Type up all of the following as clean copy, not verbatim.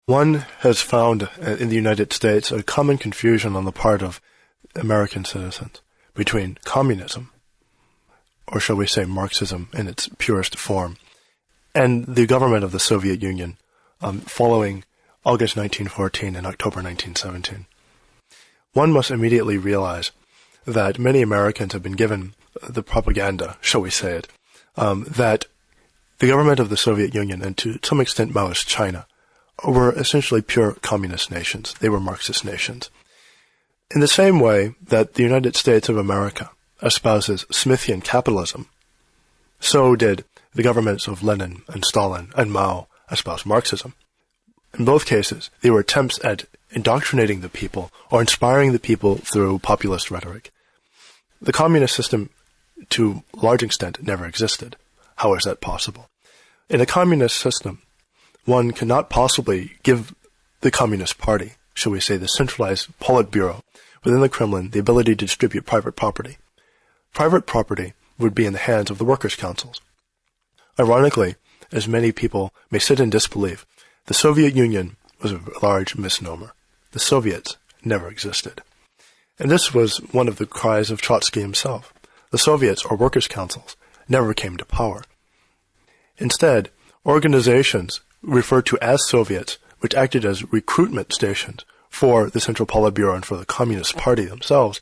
One has found in the United States a common confusion on the part of American citizens between communism, or shall we say Marxism in its purest form, and the government of the Soviet Union following August 1914 and October 1917. One must immediately realize that many Americans have been given the propaganda, shall we say it, that the government of the Soviet Union and to some extent Maoist China were essentially pure communist nations. They were Marxist nations. In the same way that the United States of America espouses Smithian capitalism, so did the governments of Lenin and Stalin and Mao espouse Marxism. In both cases, they were attempts at indoctrinating the people or inspiring the people through populist rhetoric. The communist system, to a large extent, never existed. How is that possible? In a communist system, one cannot possibly give the Communist Party, shall we say the centralized Politburo within the Kremlin, the ability to distribute private property. Private property would be in the hands of the workers' councils. Ironically, as many people may sit in disbelief, the Soviet Union was a large misnomer. The Soviets never existed. And this was one of the cries of Trotsky himself. The Soviets, or workers' councils, never came to power. Instead, organizations referred to as Soviets, which acted as recruitment stations for the Central Politburo and for the Communist Party themselves,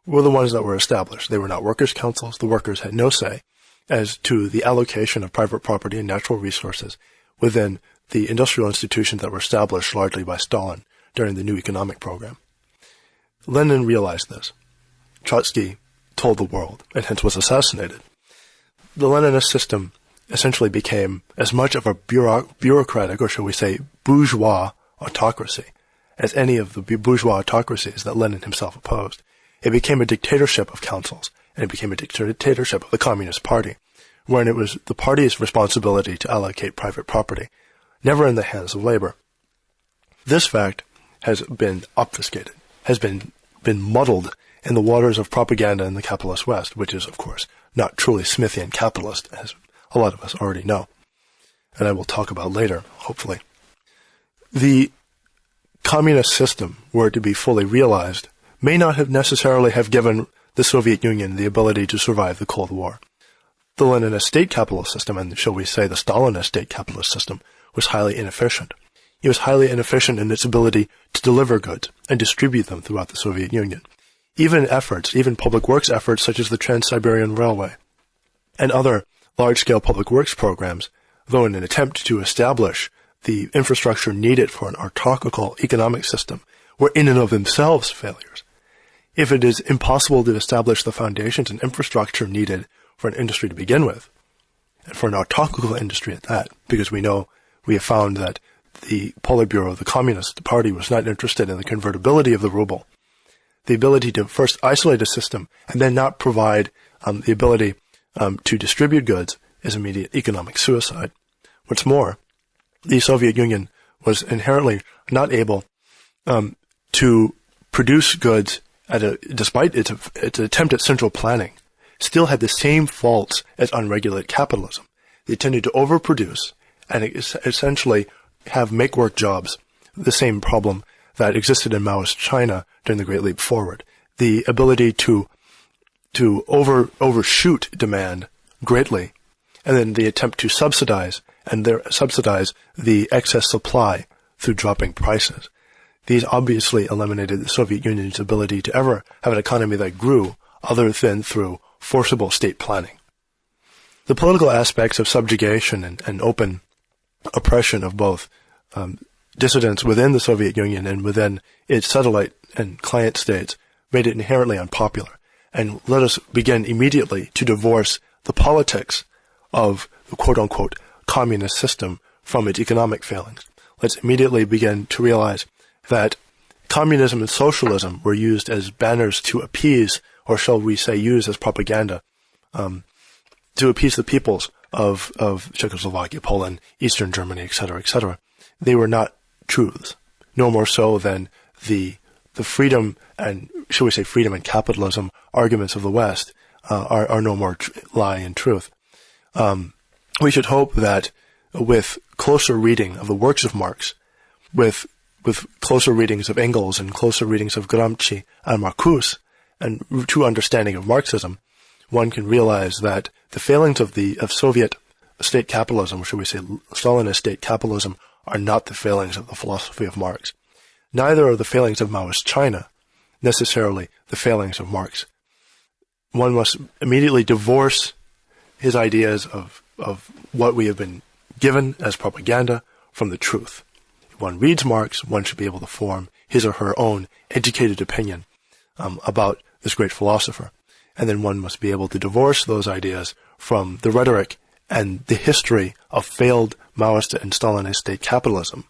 were the ones that were established. They were not workers' councils. The workers had no say as to the allocation of private property and natural resources within the industrial institutions that were established largely by Stalin during the new economic program. Lenin realized this. Trotsky told the world, and hence was assassinated. The Leninist system essentially became as much of a bureaucratic, or shall we say bourgeois autocracy, as any of the bourgeois autocracies that Lenin himself opposed. It became a dictatorship of councils, and it became a dictatorship of the Communist Party, wherein it was the party's responsibility to allocate private property, never in the hands of labor. This fact has been obfuscated, has been muddled in the waters of propaganda in the capitalist West, which is, of course, not truly Smithian capitalist, as a lot of us already know, and I will talk about later, hopefully. The communist system, were it to be fully realized, may not have necessarily have given the Soviet Union the ability to survive the Cold War. The Leninist state capitalist system, and shall we say the Stalinist state capitalist system, was highly inefficient. It was highly inefficient in its ability to deliver goods and distribute them throughout the Soviet Union. Even public works efforts such as the Trans-Siberian Railway and other large-scale public works programs, though in an attempt to establish the infrastructure needed for an autocratical economic system, were in and of themselves failures. If it is impossible to establish the foundations and infrastructure needed for an industry to begin with, and for an autocratical industry at that, because we have found that the Politburo, the Communist Party, was not interested in the convertibility of the ruble, the ability to first isolate a system and then not provide the ability to distribute goods is immediate economic suicide. What's more, the Soviet Union was inherently not able to produce goods despite its attempt at central planning, still had the same faults as unregulated capitalism. They tended to overproduce and essentially have make-work jobs, the same problem that existed in Maoist China during the Great Leap Forward. The ability to overshoot demand greatly, and then the attempt to subsidize the excess supply through dropping prices. These obviously eliminated the Soviet Union's ability to ever have an economy that grew other than through forcible state planning. The political aspects of subjugation and open oppression of both dissidents within the Soviet Union and within its satellite and client states made it inherently unpopular. And let us begin immediately to divorce the politics of the quote-unquote communist system from its economic failings. Let's immediately begin to realize that communism and socialism were used as banners to appease, or shall we say used as propaganda, to appease the peoples of Czechoslovakia, Poland, Eastern Germany, etc., etc. They were not truths, no more so than the freedom and, shall we say, freedom and capitalism arguments of the West are no more lie in truth. We should hope that with closer reading of the works of Marx, with closer readings of Engels and closer readings of Gramsci and Marcuse and true understanding of Marxism, one can realize that the failings of Soviet state capitalism, or should we say Stalinist state capitalism, are not the failings of the philosophy of Marx. Neither are the failings of Maoist China necessarily the failings of Marx. One must immediately divorce his ideas of what we have been given as propaganda from the truth. If one reads Marx, one should be able to form his or her own educated opinion about this great philosopher. And then one must be able to divorce those ideas from the rhetoric and the history of failed Maoist and Stalinist state capitalism,